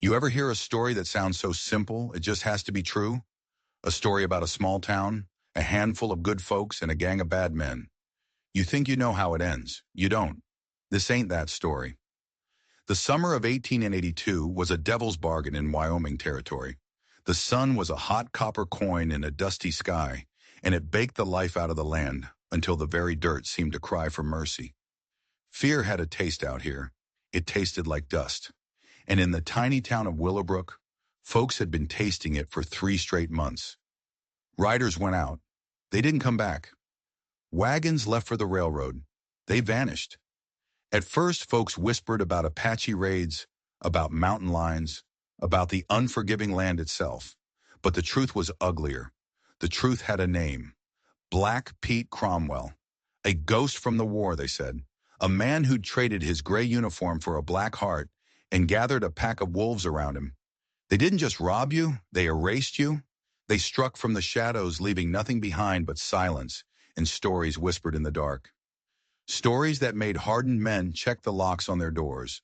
You ever hear a story that sounds so simple it just has to be true? A story about a small town, a handful of good folks, and a gang of bad men. You think you know how it ends. You don't. This ain't that story. The summer of 1882 was a devil's bargain in Wyoming territory. The sun was a hot copper coin in a dusty sky, and it baked the life out of the land until the very dirt seemed to cry for mercy. Fear had a taste out here. It tasted like dust. And in the tiny town of Willowbrook, folks had been tasting it for 3 straight months. Riders went out. They didn't come back. Wagons left for the railroad. They vanished. At first, folks whispered about Apache raids, about mountain lions, about the unforgiving land itself. But the truth was uglier. The truth had a name. Black Pete Cromwell. A ghost from the war, they said. A man who'd traded his gray uniform for a black heart and gathered a pack of wolves around him. They didn't just rob you, they erased you. They struck from the shadows, leaving nothing behind but silence and stories whispered in the dark. Stories that made hardened men check the locks on their doors.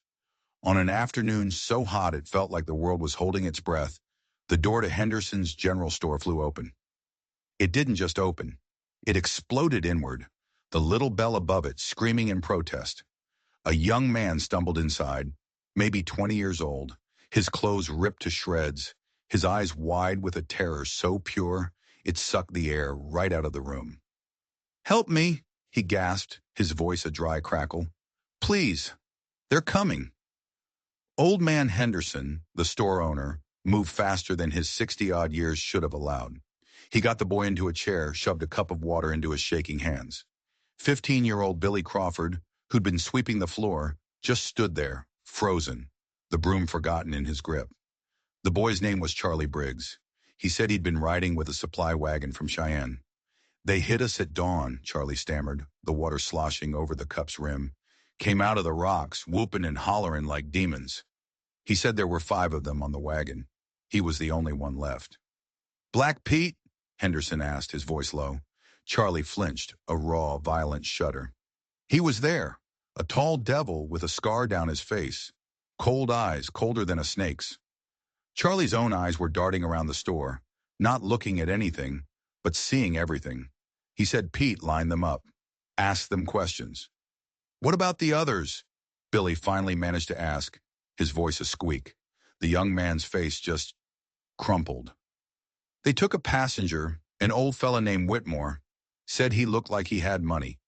On an afternoon so hot it felt like the world was holding its breath, the door to Henderson's general store flew open. It didn't just open. It exploded inward, the little bell above it screaming in protest. A young man stumbled inside, maybe 20 years old, his clothes ripped to shreds, his eyes wide with a terror so pure it sucked the air right out of the room. "Help me," he gasped, his voice a dry crackle. "Please, they're coming." Old man Henderson, the store owner, moved faster than his 60-odd years should have allowed. He got the boy into a chair, shoved a cup of water into his shaking hands. 15-year-old Billy Crawford, who'd been sweeping the floor, just stood there, frozen, the broom forgotten in his grip. The boy's name was Charlie Briggs. He said he'd been riding with a supply wagon from Cheyenne. "They hit us at dawn," Charlie stammered, the water sloshing over the cup's rim. "Came out of the rocks, whooping and hollering like demons." He said there were 5 of them on the wagon. He was the only one left. "Black Pete?" Henderson asked, his voice low. Charlie flinched, a raw, violent shudder. "He was there, a tall devil with a scar down his face, cold eyes, colder than a snake's." Charlie's own eyes were darting around the store, not looking at anything, but seeing everything. He said Pete lined them up, asked them questions. "What about the others?" Billy finally managed to ask, his voice a squeak. The young man's face just crumpled. "They took a passenger, an old fella named Whitmore, said he looked like he had money."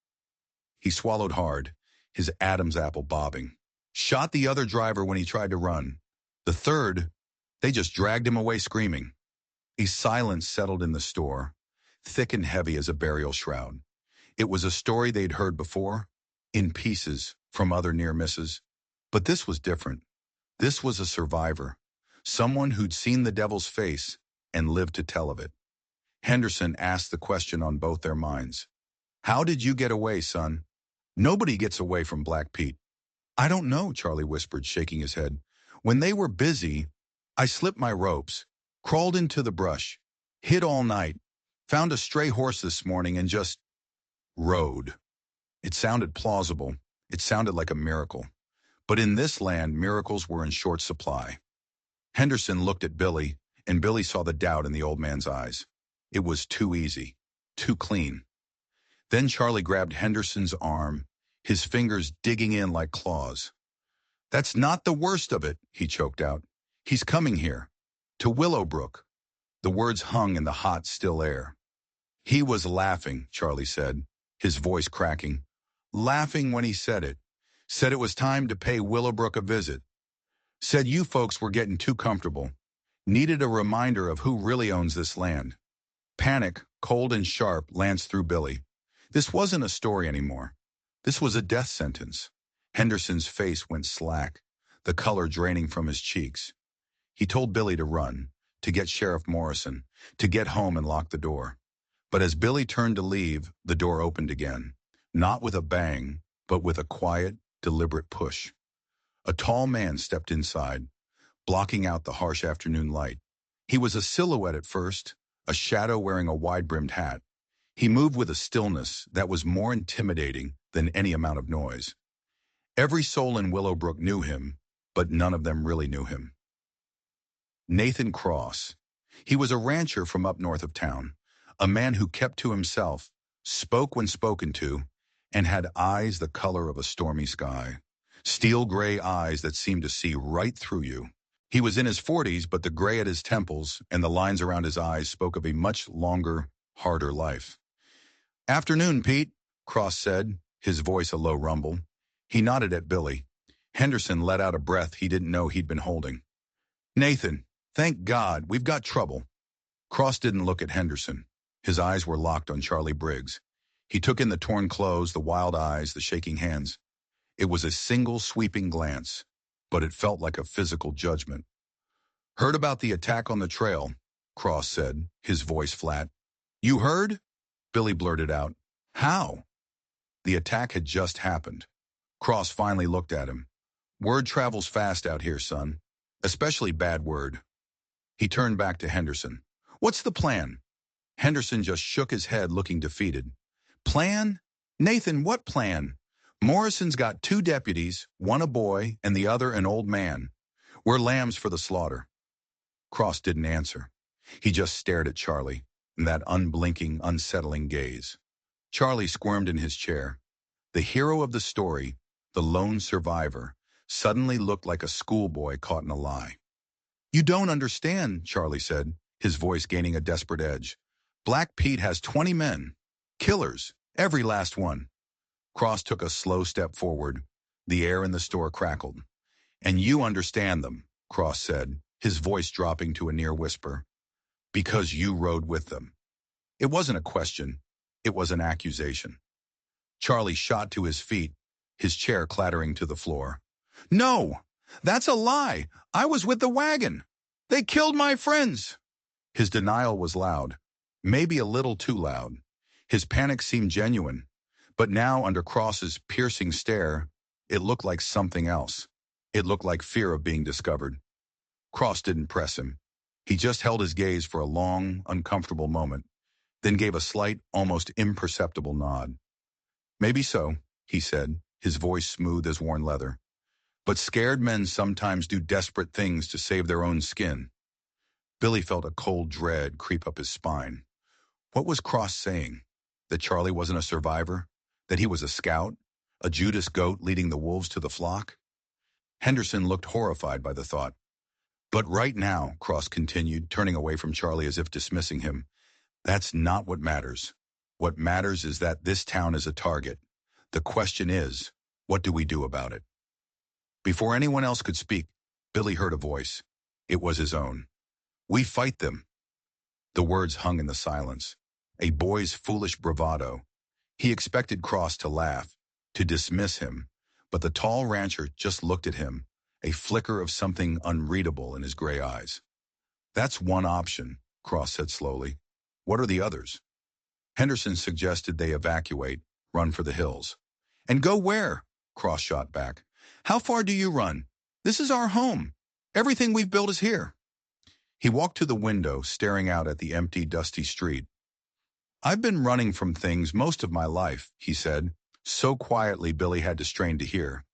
He swallowed hard, his Adam's apple bobbing. "Shot the other driver when he tried to run. The third, they just dragged him away screaming." A silence settled in the store, thick and heavy as a burial shroud. It was a story they'd heard before, in pieces, from other near misses. But this was different. This was a survivor, someone who'd seen the devil's face and lived to tell of it. Henderson asked the question on both their minds. "How did you get away, son?" "Nobody gets away from Black Pete." "I don't know," Charlie whispered, shaking his head. "When they were busy, I slipped my ropes, crawled into the brush, hid all night, found a stray horse this morning and just rode." It sounded plausible. It sounded like a miracle. But in this land, miracles were in short supply. Henderson looked at Billy, and Billy saw the doubt in the old man's eyes. It was too easy, too clean. Then Charlie grabbed Henderson's arm, his fingers digging in like claws. "That's not the worst of it," he choked out. "He's coming here, to Willowbrook." The words hung in the hot, still air. "He was laughing," Charlie said, his voice cracking. "Laughing when he said it. Said it was time to pay Willowbrook a visit. Said you folks were getting too comfortable. Needed a reminder of who really owns this land." Panic, cold and sharp, lanced through Billy. This wasn't a story anymore. This was a death sentence. Henderson's face went slack, the color draining from his cheeks. He told Billy to run, to get Sheriff Morrison, to get home and lock the door. But as Billy turned to leave, the door opened again, not with a bang, but with a quiet, deliberate push. A tall man stepped inside, blocking out the harsh afternoon light. He was a silhouette at first, a shadow wearing a wide-brimmed hat. He moved with a stillness that was more intimidating than any amount of noise. Every soul in Willowbrook knew him, but none of them really knew him. Nathan Cross. He was a rancher from up north of town, a man who kept to himself, spoke when spoken to, and had eyes the color of a stormy sky. Steel gray eyes that seemed to see right through you. He was in his 40s, but the gray at his temples and the lines around his eyes spoke of a much longer, harder life. "Afternoon, Pete," Cross said, his voice a low rumble. He nodded at Billy. Henderson let out a breath he didn't know he'd been holding. "Nathan, thank God, we've got trouble." Cross didn't look at Henderson. His eyes were locked on Charlie Briggs. He took in the torn clothes, the wild eyes, the shaking hands. It was a single sweeping glance, but it felt like a physical judgment. "Heard about the attack on the trail," Cross said, his voice flat. "You heard?" Billy blurted out. "How?" The attack had just happened. Cross finally looked at him. "Word travels fast out here, son. Especially bad word." He turned back to Henderson. "What's the plan?" Henderson just shook his head, looking defeated. "Plan? Nathan, what plan? Morrison's got 2 deputies, one a boy and the other an old man. We're lambs for the slaughter." Cross didn't answer. He just stared at Charlie, in that unblinking, unsettling gaze. Charlie squirmed in his chair. The hero of the story, the lone survivor, suddenly looked like a schoolboy caught in a lie. "You don't understand," Charlie said, his voice gaining a desperate edge. "Black Pete has 20 men. Killers, every last one." Cross took a slow step forward. The air in the store crackled. "And you understand them," Cross said, his voice dropping to a near whisper. "Because you rode with them." It wasn't a question. It was an accusation. Charlie shot to his feet, his chair clattering to the floor. "No! That's a lie! I was with the wagon! They killed my friends!" His denial was loud, maybe a little too loud. His panic seemed genuine, but now under Cross's piercing stare, it looked like something else. It looked like fear of being discovered. Cross didn't press him. He just held his gaze for a long, uncomfortable moment, then gave a slight, almost imperceptible nod. "Maybe so," he said, his voice smooth as worn leather. "But scared men sometimes do desperate things to save their own skin." Billy felt a cold dread creep up his spine. What was Cross saying? That Charlie wasn't a survivor? That he was a scout? A Judas goat leading the wolves to the flock? Henderson looked horrified by the thought. "But right now," Cross continued, turning away from Charlie as if dismissing him, "that's not what matters. What matters is that this town is a target. The question is, what do we do about it?" Before anyone else could speak, Billy heard a voice. It was his own. "We fight them." The words hung in the silence. A boy's foolish bravado. He expected Cross to laugh, to dismiss him, but the tall rancher just looked at him, a flicker of something unreadable in his gray eyes. "That's one option," Cross said slowly. "What are the others?" Henderson suggested they evacuate, run for the hills. "And go where?" Cross shot back. "How far do you run? This is our home. Everything we've built is here." He walked to the window, staring out at the empty, dusty street. "I've been running from things most of my life," he said, so quietly Billy had to strain to hear.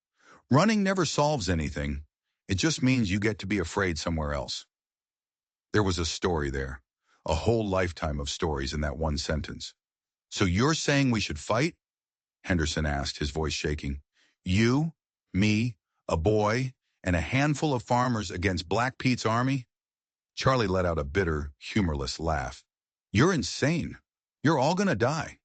"Running never solves anything. It just means you get to be afraid somewhere else." There was a story there, a whole lifetime of stories in that one sentence. "So you're saying we should fight?" Henderson asked, his voice shaking. "You, me, a boy, and a handful of farmers against Black Pete's army?" Charlie let out a bitter, humorless laugh. "You're insane. You're all gonna die."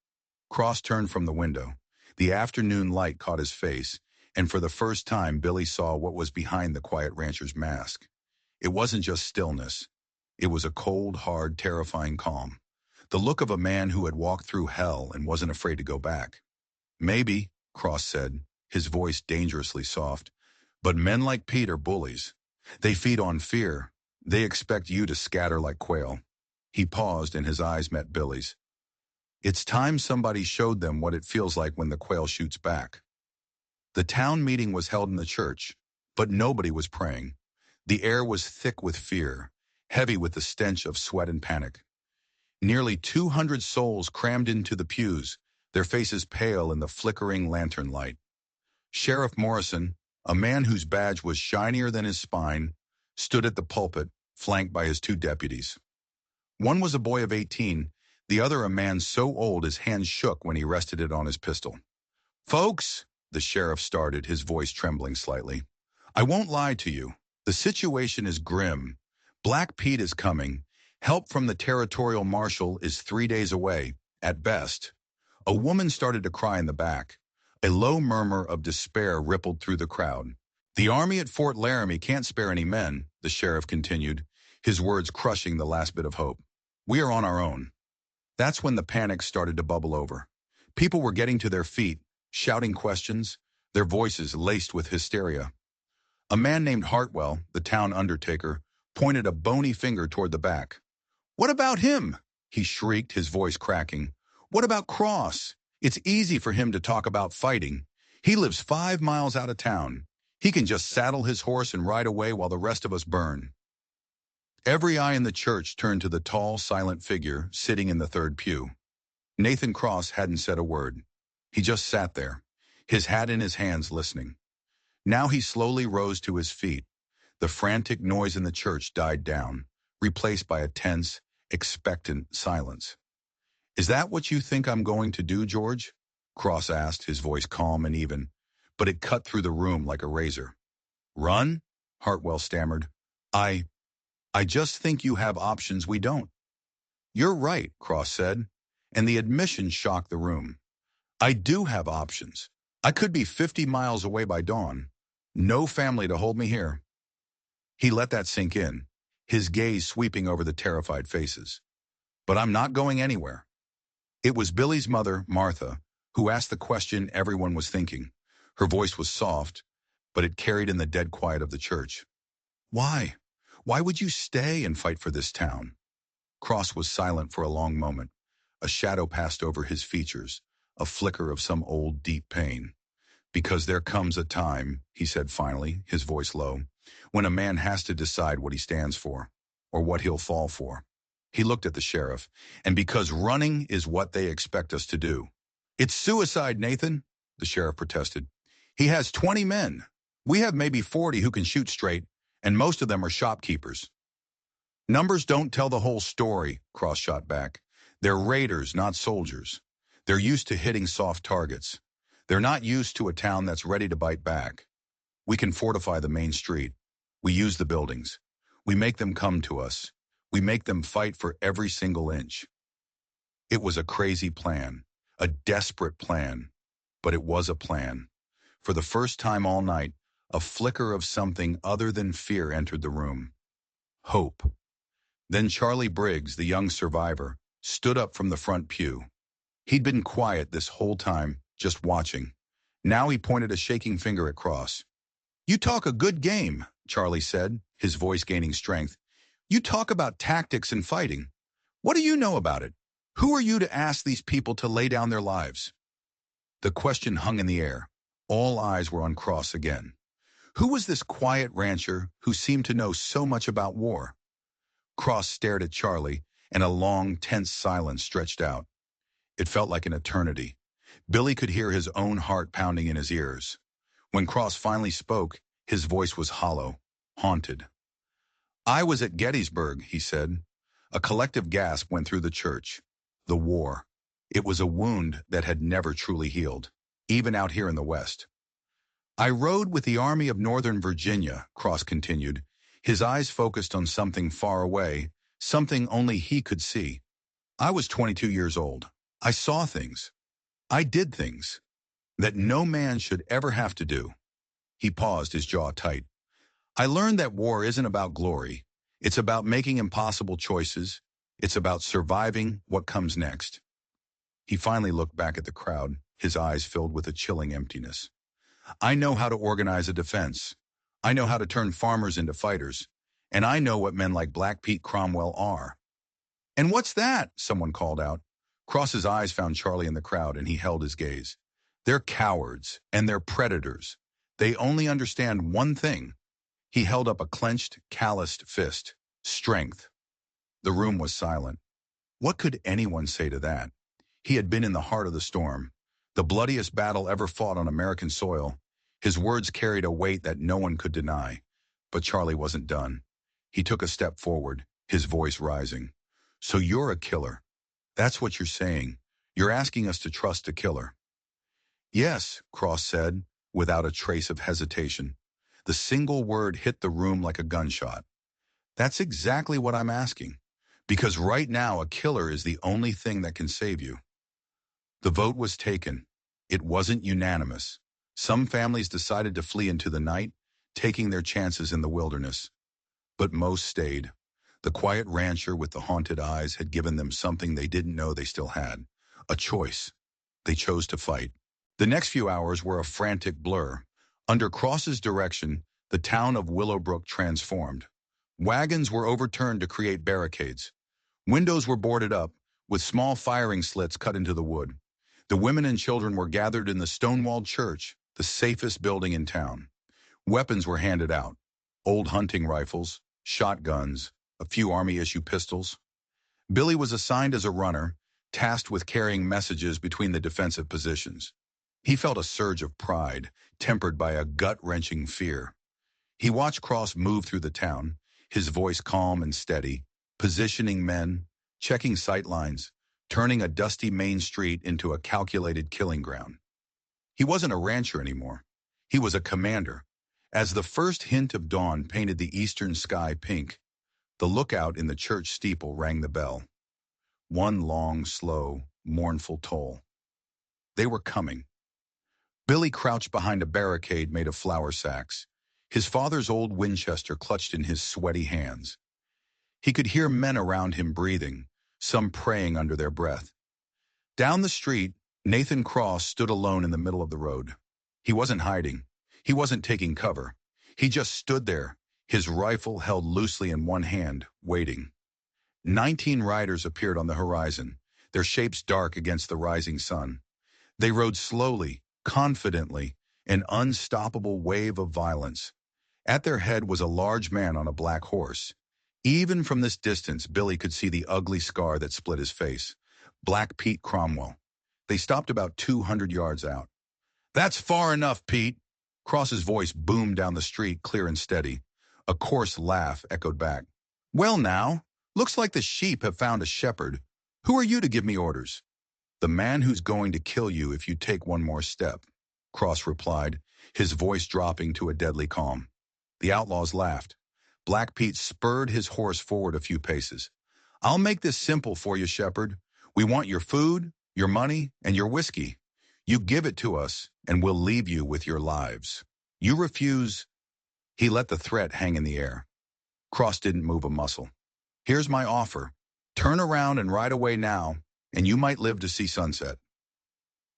Cross turned from the window. The afternoon light caught his face, and for the first time Billy saw what was behind the quiet rancher's mask. It wasn't just stillness. It was a cold, hard, terrifying calm. The look of a man who had walked through hell and wasn't afraid to go back. "Maybe," Cross said, his voice dangerously soft, "but men like Pete are bullies. They feed on fear. They expect you to scatter like quail." He paused and his eyes met Billy's. "It's time somebody showed them what it feels like when the quail shoots back." The town meeting was held in the church, but nobody was praying. The air was thick with fear, heavy with the stench of sweat and panic. Nearly 200 souls crammed into the pews, their faces pale in the flickering lantern light. Sheriff Morrison, a man whose badge was shinier than his spine, stood at the pulpit, flanked by his two deputies. One was a boy of 18, the other a man so old his hands shook when he rested it on his pistol. "Folks," the sheriff started, his voice trembling slightly, "I won't lie to you. The situation is grim. Black Pete is coming. Help from the territorial marshal is 3 days away, at best." A woman started to cry in the back. A low murmur of despair rippled through the crowd. "The army at Fort Laramie can't spare any men," the sheriff continued, his words crushing the last bit of hope. "We are on our own." That's when the panic started to bubble over. People were getting to their feet, shouting questions, their voices laced with hysteria. A man named Hartwell, the town undertaker, pointed a bony finger toward the back. "What about him?" he shrieked, his voice cracking. "What about Cross? It's easy for him to talk about fighting. He lives 5 miles out of town. He can just saddle his horse and ride away while the rest of us burn." Every eye in the church turned to the tall, silent figure sitting in the third pew. Nathan Cross hadn't said a word. He just sat there, his hat in his hands, listening. Now he slowly rose to his feet. The frantic noise in the church died down, replaced by a tense, expectant silence. "Is that what you think I'm going to do, George?" Cross asked, his voice calm and even, but it cut through the room like a razor. "Run?" Hartwell stammered. I just think you have options we don't." "You're right," Cross said, and the admission shocked the room. "I do have options. I could be 50 miles away by dawn. No family to hold me here." He let that sink in, his gaze sweeping over the terrified faces. "But I'm not going anywhere." It was Billy's mother, Martha, who asked the question everyone was thinking. Her voice was soft, but it carried in the dead quiet of the church. "Why? Why would you stay and fight for this town?" Cross was silent for a long moment. A shadow passed over his features, a flicker of some old, deep pain. "Because there comes a time," he said finally, his voice low, "when a man has to decide what he stands for, or what he'll fall for." He looked at the sheriff, "And because running is what they expect us to do." "It's suicide, Nathan," the sheriff protested. "He has 20 men. We have maybe 40 who can shoot straight, and most of them are shopkeepers." "Numbers don't tell the whole story," Cross shot back. "They're raiders, not soldiers. They're used to hitting soft targets. They're not used to a town that's ready to bite back. We can fortify the main street. We use the buildings. We make them come to us. We make them fight for every single inch." It was a crazy plan, a desperate plan, but it was a plan. For the first time all night, a flicker of something other than fear entered the room. Hope. Then Charlie Briggs, the young survivor, stood up from the front pew. He'd been quiet this whole time, just watching. Now he pointed a shaking finger at Cross. "You talk a good game," Charlie said, his voice gaining strength. "You talk about tactics and fighting. What do you know about it? Who are you to ask these people to lay down their lives?" The question hung in the air. All eyes were on Cross again. Who was this quiet rancher who seemed to know so much about war? Cross stared at Charlie, and a long, tense silence stretched out. It felt like an eternity. Billy could hear his own heart pounding in his ears. When Cross finally spoke, his voice was hollow, haunted. "I was at Gettysburg," he said. A collective gasp went through the church. The war. It was a wound that had never truly healed, even out here in the West. "I rode with the Army of Northern Virginia," Cross continued, his eyes focused on something far away, something only he could see. "I was 22 years old. I saw things. I did things that no man should ever have to do." He paused, his jaw tight. "I learned that war isn't about glory. It's about making impossible choices. It's about surviving what comes next." He finally looked back at the crowd, his eyes filled with a chilling emptiness. "I know how to organize a defense. I know how to turn farmers into fighters. And I know what men like Black Pete Cromwell are." "And what's that?" someone called out. Cross's eyes found Charlie in the crowd, and he held his gaze. "They're cowards, and they're predators. They only understand one thing." He held up a clenched, calloused fist. "Strength." The room was silent. What could anyone say to that? He had been in the heart of the storm, the bloodiest battle ever fought on American soil. His words carried a weight that no one could deny. But Charlie wasn't done. He took a step forward, his voice rising. So you're a killer. That's what you're saying. You're asking us to trust a killer. Yes, Cross said, without a trace of hesitation. The single word hit the room like a gunshot. That's exactly what I'm asking. Because right now, a killer is the only thing that can save you. The vote was taken. It wasn't unanimous. Some families decided to flee into the night, taking their chances in the wilderness. But most stayed. The quiet rancher with the haunted eyes had given them something they didn't know they still had. A choice. They chose to fight. The next few hours were a frantic blur. Under Cross's direction, the town of Willowbrook transformed. Wagons were overturned to create barricades. Windows were boarded up, with small firing slits cut into the wood. The women and children were gathered in the stone-walled church, the safest building in town. Weapons were handed out. Old hunting rifles, shotguns, a few army-issue pistols. Billy was assigned as a runner, tasked with carrying messages between the defensive positions. He felt a surge of pride, tempered by a gut-wrenching fear. He watched Cross move through the town, his voice calm and steady, positioning men, checking sight lines, turning a dusty main street into a calculated killing ground. He wasn't a rancher anymore. He was a commander. As the first hint of dawn painted the eastern sky pink, the lookout in the church steeple rang the bell. One long, slow, mournful toll. They were coming. Billy crouched behind a barricade made of flour sacks, his father's old Winchester clutched in his sweaty hands. He could hear men around him breathing, some praying under their breath. Down the street, Nathan Cross stood alone in the middle of the road. He wasn't hiding. He wasn't taking cover. He just stood there, his rifle held loosely in one hand, waiting. 19 riders appeared on the horizon, their shapes dark against the rising sun. They rode slowly, confidently, an unstoppable wave of violence. At their head was a large man on a black horse. Even from this distance, Billy could see the ugly scar that split his face. Black Pete Cromwell. They stopped about 200 yards out. "That's far enough, Pete." Cross's voice boomed down the street, clear and steady. A coarse laugh echoed back. "Well now, looks like the sheep have found a shepherd. Who are you to give me orders?" "The man who's going to kill you if you take one more step," Cross replied, his voice dropping to a deadly calm. The outlaws laughed. Black Pete spurred his horse forward a few paces. "I'll make this simple for you, shepherd. We want your food, your money, and your whiskey. You give it to us, and we'll leave you with your lives. You refuse." He let the threat hang in the air. Cross didn't move a muscle. "Here's my offer. Turn around and ride away now, and you might live to see sunset."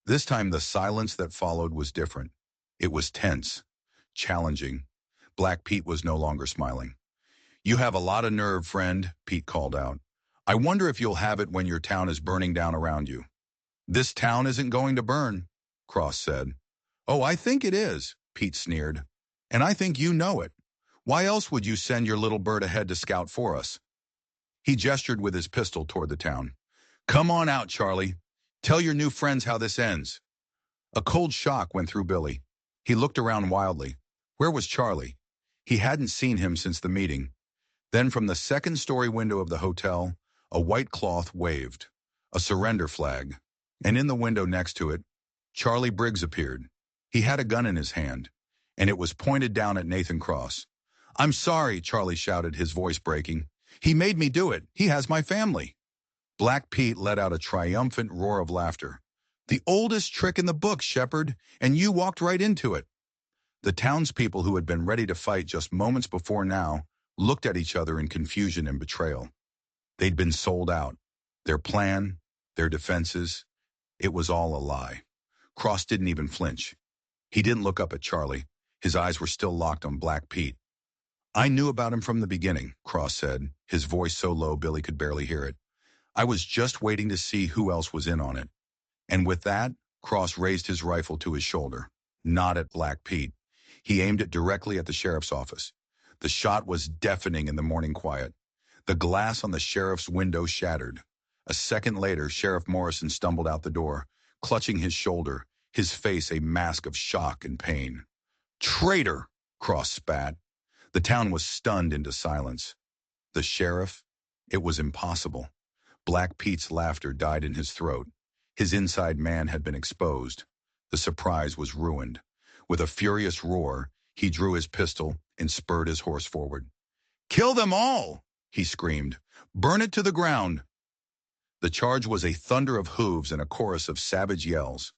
This time the silence that followed was different. It was tense, challenging. Black Pete was no longer smiling. "You have a lot of nerve, friend," Pete called out. "I wonder if you'll have it when your town is burning down around you." "This town isn't going to burn," Cross said. "Oh, I think it is," Pete sneered. "And I think you know it. Why else would you send your little bird ahead to scout for us?" He gestured with his pistol toward the town. "Come on out, Charlie. Tell your new friends how this ends." A cold shock went through Billy. He looked around wildly. Where was Charlie? He hadn't seen him since the meeting. Then from the second-story window of the hotel, a white cloth waved, a surrender flag. And in the window next to it, Charlie Briggs appeared. He had a gun in his hand, and it was pointed down at Nathan Cross. "I'm sorry," Charlie shouted, his voice breaking. "He made me do it. He has my family." Black Pete let out a triumphant roar of laughter. "The oldest trick in the book, shepherd, and you walked right into it." The townspeople who had been ready to fight just moments before now looked at each other in confusion and betrayal. They'd been sold out. Their plan, their defenses, it was all a lie. Cross didn't even flinch. He didn't look up at Charlie. His eyes were still locked on Black Pete. "I knew about him from the beginning," Cross said, his voice so low Billy could barely hear it. "I was just waiting to see who else was in on it." And with that, Cross raised his rifle to his shoulder. Not at Black Pete. He aimed it directly at the sheriff's office. The shot was deafening in the morning quiet. The glass on the sheriff's window shattered. A second later, Sheriff Morrison stumbled out the door, clutching his shoulder, his face a mask of shock and pain. "Traitor!" Cross spat. The town was stunned into silence. The sheriff? It was impossible. Black Pete's laughter died in his throat. His inside man had been exposed. The surprise was ruined. With a furious roar, he drew his pistol and spurred his horse forward. "Kill them all!" he screamed. "Burn it to the ground!" The charge was a thunder of hooves and a chorus of savage yells.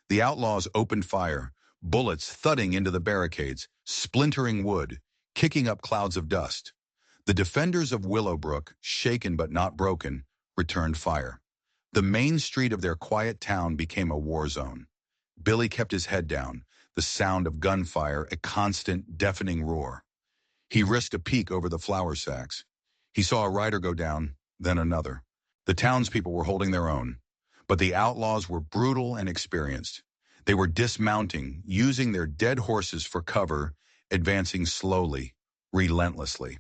The outlaws opened fire, bullets thudding into the barricades, splintering wood, kicking up clouds of dust. The defenders of Willowbrook, shaken but not broken, returned fire. The main street of their quiet town became a war zone. Billy kept his head down, the sound of gunfire a constant, deafening roar. He risked a peek over the flour sacks. He saw a rider go down, then another. The townspeople were holding their own, but the outlaws were brutal and experienced. They were dismounting, using their dead horses for cover, advancing slowly, relentlessly.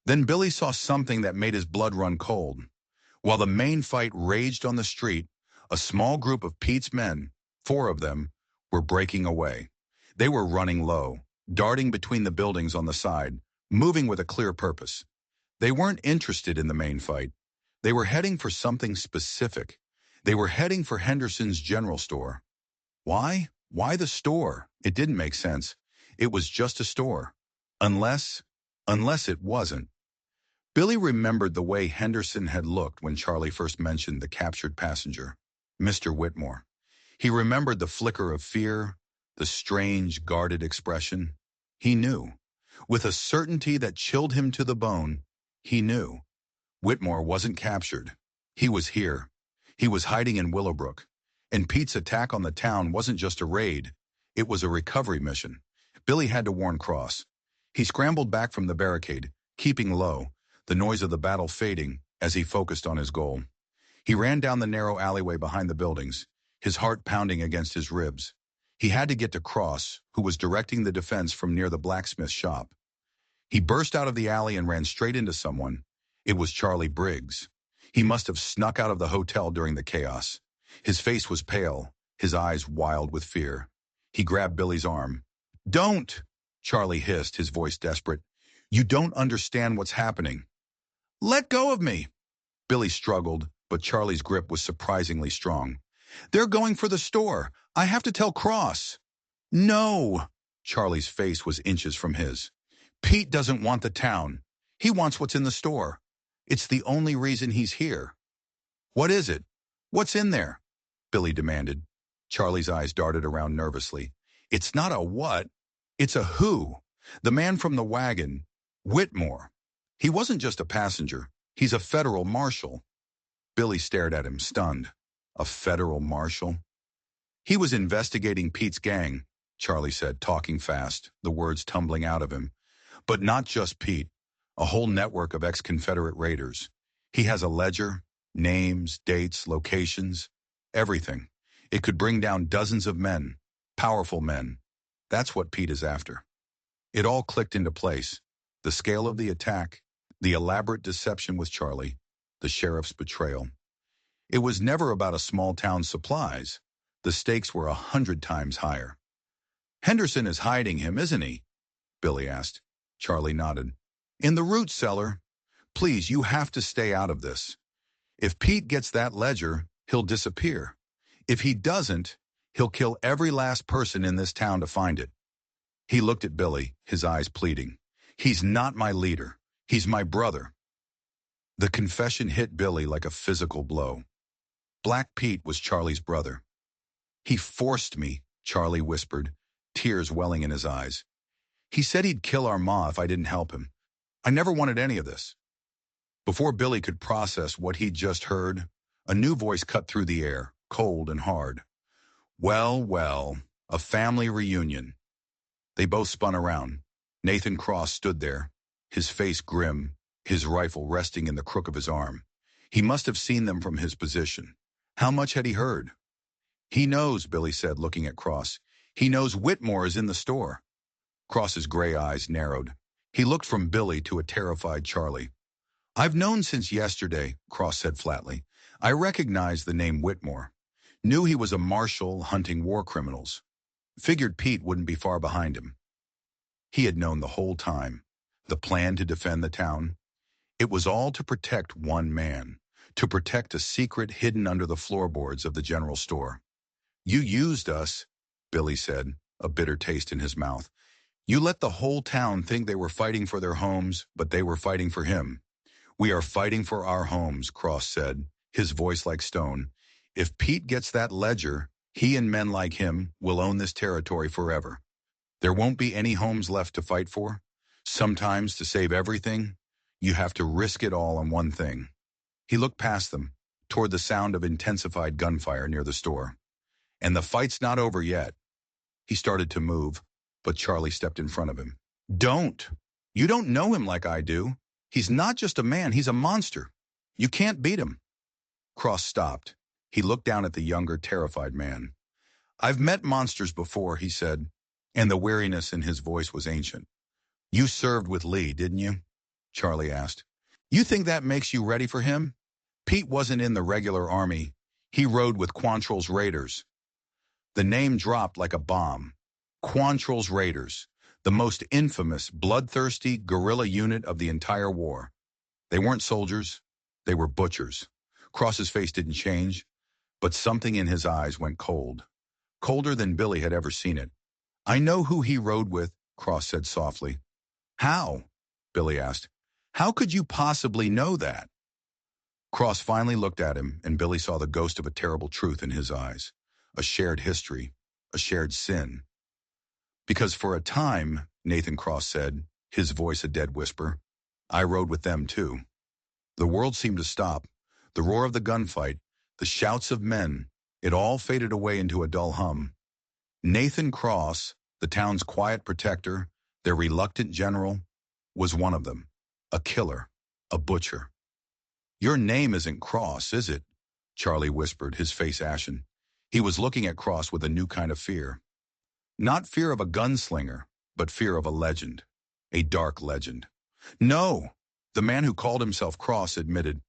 Then Billy saw something that made his blood run cold. While the main fight raged on the street, a small group of Pete's men, 4 of them, were breaking away. They were running low, darting between the buildings on the side, moving with a clear purpose. They weren't interested in the main fight. They were heading for something specific. They were heading for Henderson's general store. Why? Why the store? It didn't make sense. It was just a store. Unless it wasn't. Billy remembered the way Henderson had looked when Charlie first mentioned the captured passenger, Mr. Whitmore. He remembered the flicker of fear, the strange, guarded expression. He knew. With a certainty that chilled him to the bone, he knew. Whitmore wasn't captured. He was here. He was hiding in Willowbrook. And Pete's attack on the town wasn't just a raid. It was a recovery mission. Billy had to warn Cross. He scrambled back from the barricade, keeping low, the noise of the battle fading as he focused on his goal. He ran down the narrow alleyway behind the buildings, his heart pounding against his ribs. He had to get to Cross, who was directing the defense from near the blacksmith shop. He burst out of the alley and ran straight into someone. It was Charlie Briggs. He must have snuck out of the hotel during the chaos. His face was pale, his eyes wild with fear. He grabbed Billy's arm. "Don't!" Charlie hissed, his voice desperate. "You don't understand what's happening." "Let go of me!" Billy struggled, but Charlie's grip was surprisingly strong. "They're going for the store. I have to tell Cross." "No!" Charlie's face was inches from his. "Pete doesn't want the town. He wants what's in the store. It's the only reason he's here." "What is it? What's in there?" Billy demanded. Charlie's eyes darted around nervously. "It's not a what. It's a who. The man from the wagon. Whitmore. He wasn't just a passenger. He's a federal marshal." Billy stared at him, stunned. A federal marshal? "He was investigating Pete's gang," Charlie said, talking fast, the words tumbling out of him. "But not just Pete. A whole network of ex-Confederate raiders. He has a ledger, names, dates, locations, everything. It could bring down dozens of men, powerful men. That's what Pete is after." It all clicked into place. The scale of the attack, the elaborate deception with Charlie, the sheriff's betrayal. It was never about a small town's supplies. The stakes were 100 times higher. "Henderson is hiding him, isn't he?" Billy asked. Charlie nodded. "In the root cellar. Please, you have to stay out of this. If Pete gets that ledger, he'll disappear. If he doesn't, he'll kill every last person in this town to find it." He looked at Billy, his eyes pleading. "He's not my leader. He's my brother." The confession hit Billy like a physical blow. Black Pete was Charlie's brother. "He forced me," Charlie whispered, tears welling in his eyes. "He said he'd kill our ma if I didn't help him. I never wanted any of this." Before Billy could process what he'd just heard, a new voice cut through the air, cold and hard. "Well, well, a family reunion." They both spun around. Nathan Cross stood there, his face grim, his rifle resting in the crook of his arm. He must have seen them from his position. How much had he heard? "He knows," Billy said, looking at Cross. "He knows Whitmore is in the store." Cross's gray eyes narrowed. He looked from Billy to a terrified Charlie. "I've known since yesterday," Cross said flatly. "I recognized the name Whitmore. Knew he was a marshal hunting war criminals. Figured Pete wouldn't be far behind him." He had known the whole time. The plan to defend the town. It was all to protect one man, to protect a secret hidden under the floorboards of the general store. You used us, Billy said, a bitter taste in his mouth. You let the whole town think they were fighting for their homes, but they were fighting for him. We are fighting for our homes, Cross said, his voice like stone. If Pete gets that ledger, he and men like him will own this territory forever. There won't be any homes left to fight for. Sometimes, to save everything, you have to risk it all on one thing. He looked past them, toward the sound of intensified gunfire near the store. And the fight's not over yet. He started to move, but Charlie stepped in front of him. Don't! You don't know him like I do. He's not just a man, he's a monster. You can't beat him. Cross stopped. He looked down at the younger, terrified man. I've met monsters before, he said, and the weariness in his voice was ancient. You served with Lee, didn't you? Charlie asked. You think that makes you ready for him? Pete wasn't in the regular army. He rode with Quantrill's Raiders. The name dropped like a bomb. Quantrill's Raiders, the most infamous, bloodthirsty guerrilla unit of the entire war. They weren't soldiers. They were butchers. Cross's face didn't change, but something in his eyes went cold. Colder than Billy had ever seen it. I know who he rode with, Cross said softly. How? Billy asked. How could you possibly know that? Cross finally looked at him, and Billy saw the ghost of a terrible truth in his eyes. A shared history, a shared sin. Because for a time, Nathan Cross said, his voice a dead whisper, I rode with them too. The world seemed to stop. The roar of the gunfight, the shouts of men, it all faded away into a dull hum. Nathan Cross, the town's quiet protector, their reluctant general, was one of them. A killer, a butcher. Your name isn't Cross, is it? Charlie whispered, his face ashen. He was looking at Cross with a new kind of fear. Not fear of a gunslinger, but fear of a legend. A dark legend. No, the man who called himself Cross admitted,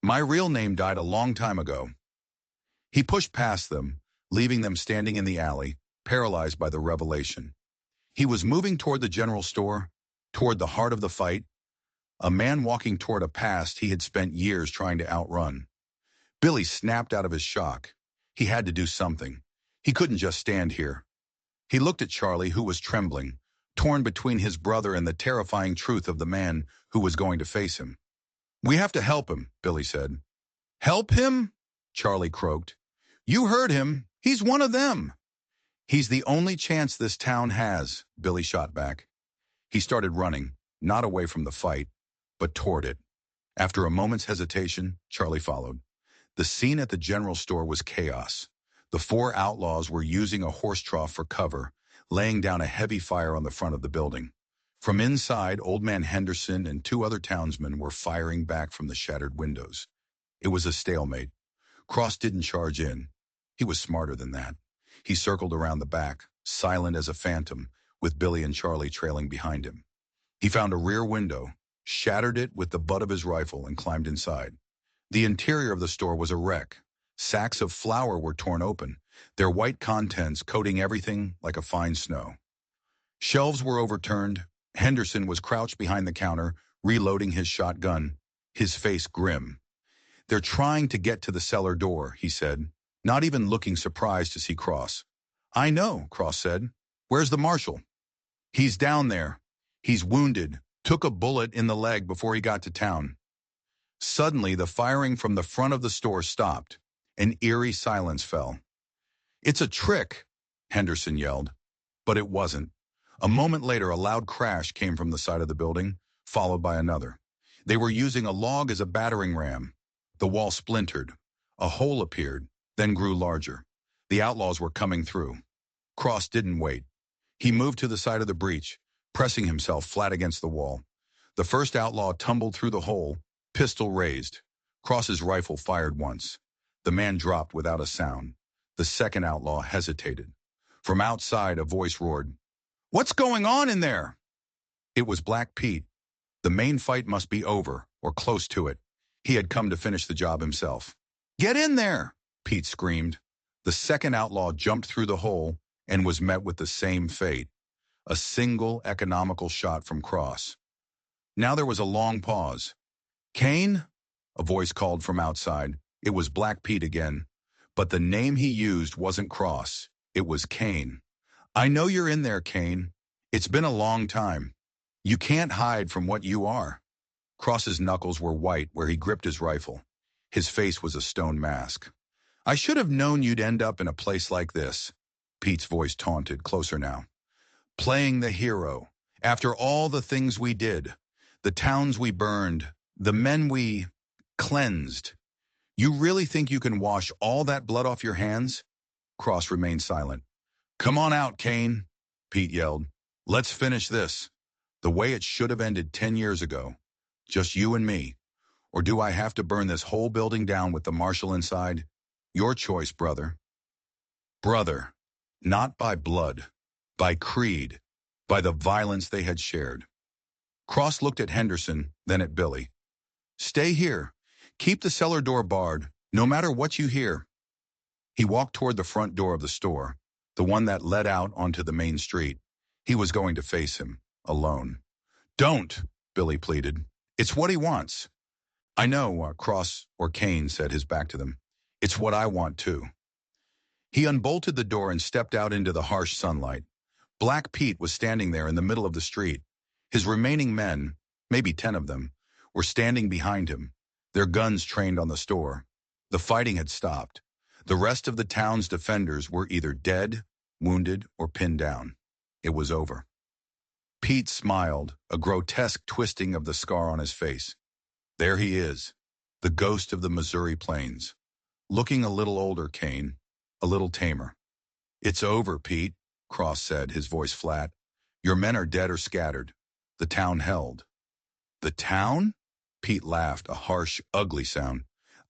my real name died a long time ago. He pushed past them, leaving them standing in the alley, paralyzed by the revelation. He was moving toward the general store, toward the heart of the fight, a man walking toward a past he had spent years trying to outrun. Billy snapped out of his shock. He had to do something. He couldn't just stand here. He looked at Charlie, who was trembling, torn between his brother and the terrifying truth of the man who was going to face him. We have to help him, Billy said. Help him? Charlie croaked. You heard him. He's one of them. He's the only chance this town has, Billy shot back. He started running, not away from the fight, but toward it. After a moment's hesitation, Charlie followed. The scene at the general store was chaos. The four outlaws were using a horse trough for cover, laying down a heavy fire on the front of the building. From inside, Old Man Henderson and two other townsmen were firing back from the shattered windows. It was a stalemate. Cross didn't charge in. He was smarter than that. He circled around the back, silent as a phantom, with Billy and Charlie trailing behind him. He found a rear window, shattered it with the butt of his rifle, and climbed inside. The interior of the store was a wreck. Sacks of flour were torn open, their white contents coating everything like a fine snow. Shelves were overturned. Henderson was crouched behind the counter, reloading his shotgun, his face grim. They're trying to get to the cellar door, he said, not even looking surprised to see Cross. I know, Cross said. Where's the marshal? He's down there. He's wounded, took a bullet in the leg before he got to town. Suddenly, the firing from the front of the store stopped. An eerie silence fell. It's a trick, Henderson yelled. But it wasn't. A moment later, a loud crash came from the side of the building, followed by another. They were using a log as a battering ram. The wall splintered. A hole appeared, then grew larger. The outlaws were coming through. Cross didn't wait. He moved to the side of the breach, pressing himself flat against the wall. The first outlaw tumbled through the hole, pistol raised. Cross's rifle fired once. The man dropped without a sound. The second outlaw hesitated. From outside, a voice roared, "What's going on in there?" It was Black Pete. The main fight must be over, or close to it. He had come to finish the job himself. "Get in there!" Pete screamed. The second outlaw jumped through the hole and was met with the same fate. A single economical shot from Cross. Now there was a long pause. Kane? A voice called from outside. It was Black Pete again. But the name he used wasn't Cross. It was Kane. I know you're in there, Kane. It's been a long time. You can't hide from what you are. Cross's knuckles were white where he gripped his rifle. His face was a stone mask. I should have known you'd end up in a place like this. Pete's voice taunted, closer now. Playing the hero. After all the things we did, the towns we burned, the men we cleansed. You really think you can wash all that blood off your hands? Cross remained silent. Come on out, Kane, Pete yelled. Let's finish this. The way it should have ended 10 years ago. Just you and me. Or do I have to burn this whole building down with the marshal inside? Your choice, brother. Brother. Not by blood. By creed. By the violence they had shared. Cross looked at Henderson, then at Billy. Stay here. Keep the cellar door barred, no matter what you hear. He walked toward the front door of the store, the one that led out onto the main street. He was going to face him, alone. Don't, Billy pleaded. It's what he wants. I know, Cross or Kane said, his back to them. It's what I want too. He unbolted the door and stepped out into the harsh sunlight. Black Pete was standing there in the middle of the street. His remaining men, maybe 10 of them, were standing behind him, their guns trained on the store. The fighting had stopped. The rest of the town's defenders were either dead, wounded, or pinned down. It was over. Pete smiled, a grotesque twisting of the scar on his face. There he is, the ghost of the Missouri plains. Looking a little older, Kane, a little tamer. It's over, Pete, Cross said, his voice flat. Your men are dead or scattered. The town held. The town? Pete laughed, a harsh, ugly sound.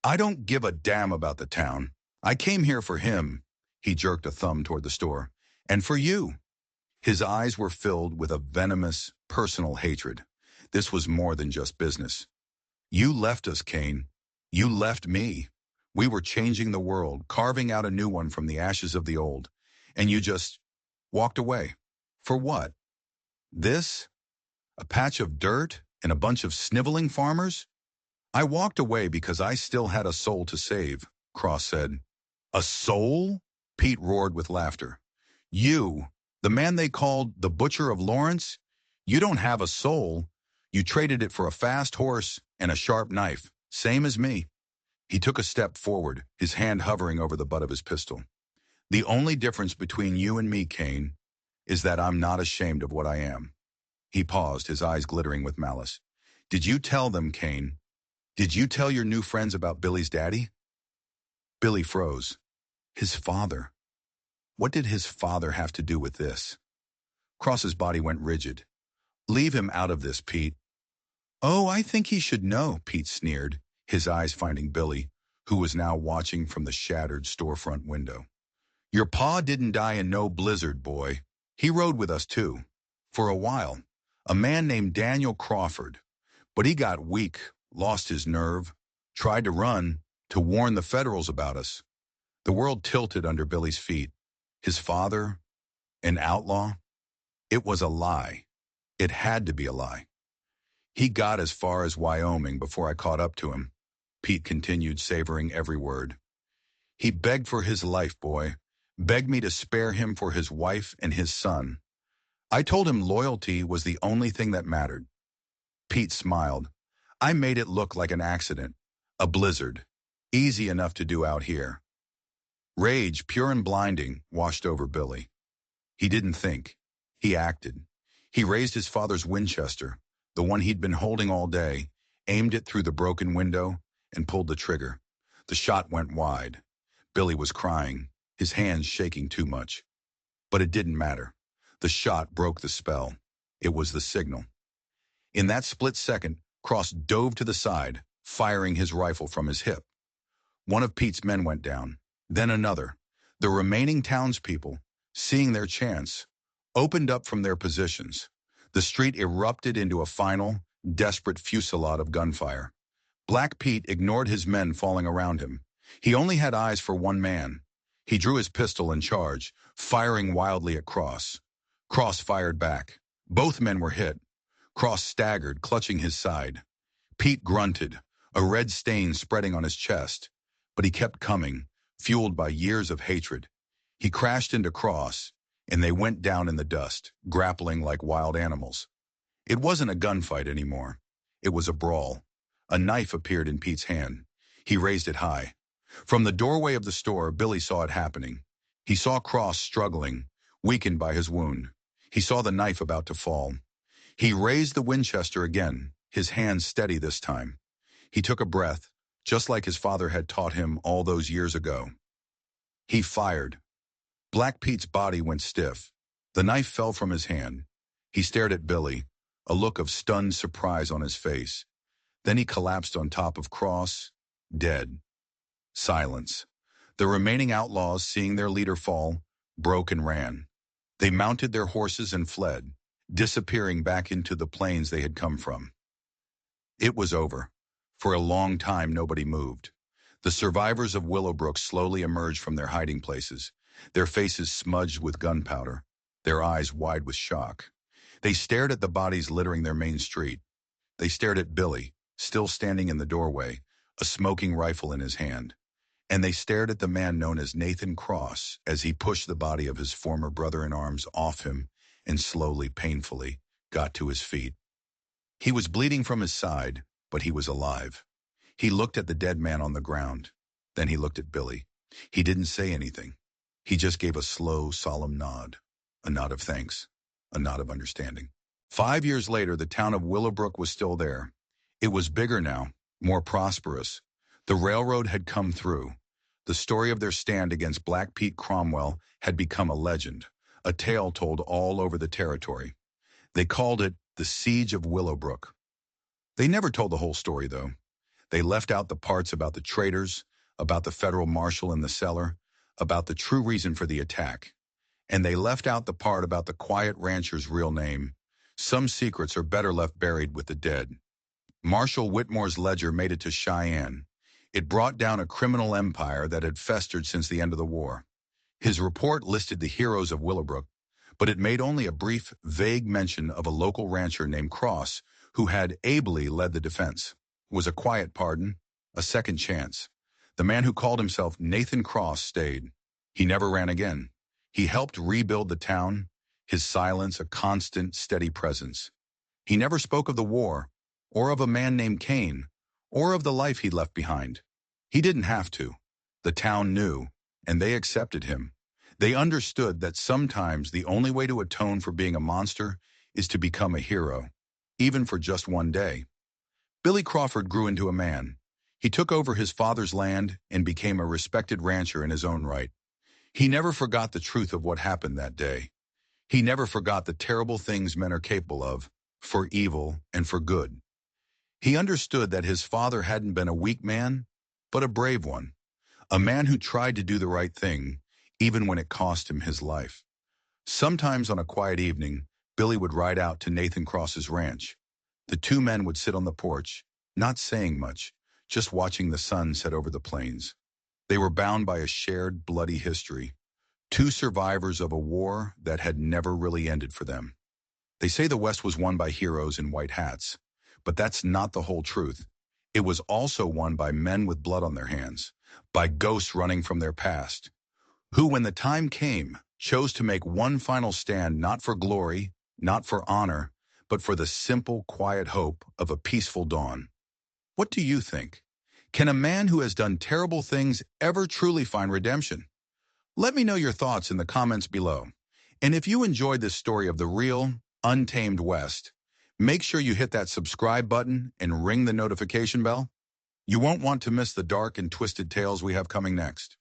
I don't give a damn about the town. I came here for him. He jerked a thumb toward the store. And for you. His eyes were filled with a venomous, personal hatred. This was more than just business. You left us, Kane. You left me. We were changing the world, carving out a new one from the ashes of the old. And you just walked away. For what? This? A patch of dirt and a bunch of sniveling farmers? I walked away because I still had a soul to save, Cross said. A soul? Pete roared with laughter. You, the man they called the Butcher of Lawrence? You don't have a soul. You traded it for a fast horse and a sharp knife, same as me. He took a step forward, his hand hovering over the butt of his pistol. The only difference between you and me, Kane, is that I'm not ashamed of what I am. He paused, his eyes glittering with malice. Did you tell them, Kane? Did you tell your new friends about Billy's daddy? Billy froze. His father. What did his father have to do with this? Cross's body went rigid. Leave him out of this, Pete. Oh, I think he should know, Pete sneered, his eyes finding Billy, who was now watching from the shattered storefront window. Your pa didn't die in no blizzard, boy. He rode with us too. For a while. A man named Daniel Crawford. But he got weak, lost his nerve, tried to run, to warn the Federals about us. The world tilted under Billy's feet. His father, an outlaw? It was a lie. It had to be a lie. He got as far as Wyoming before I caught up to him. Pete continued, savoring every word. He begged for his life, boy. Begged me to spare him for his wife and his son. I told him loyalty was the only thing that mattered. Pete smiled. I made it look like an accident. A blizzard. Easy enough to do out here. Rage, pure and blinding, washed over Billy. He didn't think. He acted. He raised his father's Winchester, the one he'd been holding all day, aimed it through the broken window, and pulled the trigger. The shot went wide. Billy was crying, his hands shaking too much. But it didn't matter. The shot broke the spell. It was the signal. In that split second, Cross dove to the side, firing his rifle from his hip. One of Pete's men went down, then another. The remaining townspeople, seeing their chance, opened up from their positions. The street erupted into a final, desperate fusillade of gunfire. Black Pete ignored his men falling around him. He only had eyes for one man. He drew his pistol and charged, firing wildly at Cross. Cross fired back. Both men were hit. Cross staggered, clutching his side. Pete grunted, a red stain spreading on his chest, but he kept coming, fueled by years of hatred. He crashed into Cross, and they went down in the dust, grappling like wild animals. It wasn't a gunfight anymore. It was a brawl. A knife appeared in Pete's hand. He raised it high. From the doorway of the store, Billy saw it happening. He saw Cross struggling, weakened by his wound. He saw the knife about to fall. He raised the Winchester again, his hand steady this time. He took a breath, just like his father had taught him all those years ago. He fired. Black Pete's body went stiff. The knife fell from his hand. He stared at Billy, a look of stunned surprise on his face. Then he collapsed on top of Cross, dead. Silence. The remaining outlaws, seeing their leader fall, broke and ran. They mounted their horses and fled, disappearing back into the plains they had come from. It was over. For a long time, nobody moved. The survivors of Willowbrook slowly emerged from their hiding places, their faces smudged with gunpowder, their eyes wide with shock. They stared at the bodies littering their main street. They stared at Billy, still standing in the doorway, a smoking rifle in his hand. And they stared at the man known as Nathan Cross as he pushed the body of his former brother-in-arms off him and slowly, painfully, got to his feet. He was bleeding from his side, but he was alive. He looked at the dead man on the ground. Then he looked at Billy. He didn't say anything. He just gave a slow, solemn nod. A nod of thanks. A nod of understanding. 5 years later, the town of Willowbrook was still there. It was bigger now, more prosperous. The railroad had come through. The story of their stand against Black Pete Cromwell had become a legend, a tale told all over the territory. They called it the Siege of Willowbrook. They never told the whole story, though. They left out the parts about the traitors, about the federal marshal in the cellar, about the true reason for the attack. And they left out the part about the quiet rancher's real name. Some secrets are better left buried with the dead. Marshal Whitmore's ledger made it to Cheyenne. It brought down a criminal empire that had festered since the end of the war. His report listed the heroes of Willowbrook, but it made only a brief, vague mention of a local rancher named Cross who had ably led the defense. It was a quiet pardon, a second chance. The man who called himself Nathan Cross stayed. He never ran again. He helped rebuild the town, his silence a constant, steady presence. He never spoke of the war, or of a man named Cain, or of the life he'd left behind. He didn't have to. The town knew, and they accepted him. They understood that sometimes the only way to atone for being a monster is to become a hero, even for just one day. Billy Crawford grew into a man. He took over his father's land and became a respected rancher in his own right. He never forgot the truth of what happened that day. He never forgot the terrible things men are capable of, for evil and for good. He understood that his father hadn't been a weak man, but a brave one. A man who tried to do the right thing, even when it cost him his life. Sometimes on a quiet evening, Billy would ride out to Nathan Cross's ranch. The two men would sit on the porch, not saying much, just watching the sun set over the plains. They were bound by a shared bloody history, two survivors of a war that had never really ended for them. They say the West was won by heroes in white hats, but that's not the whole truth. It was also won by men with blood on their hands, by ghosts running from their past, who, when the time came, chose to make one final stand not for glory, not for honor, but for the simple, quiet hope of a peaceful dawn. What do you think? Can a man who has done terrible things ever truly find redemption? Let me know your thoughts in the comments below. And if you enjoyed this story of the real, untamed West, make sure you hit that subscribe button and ring the notification bell. You won't want to miss the dark and twisted tales we have coming next.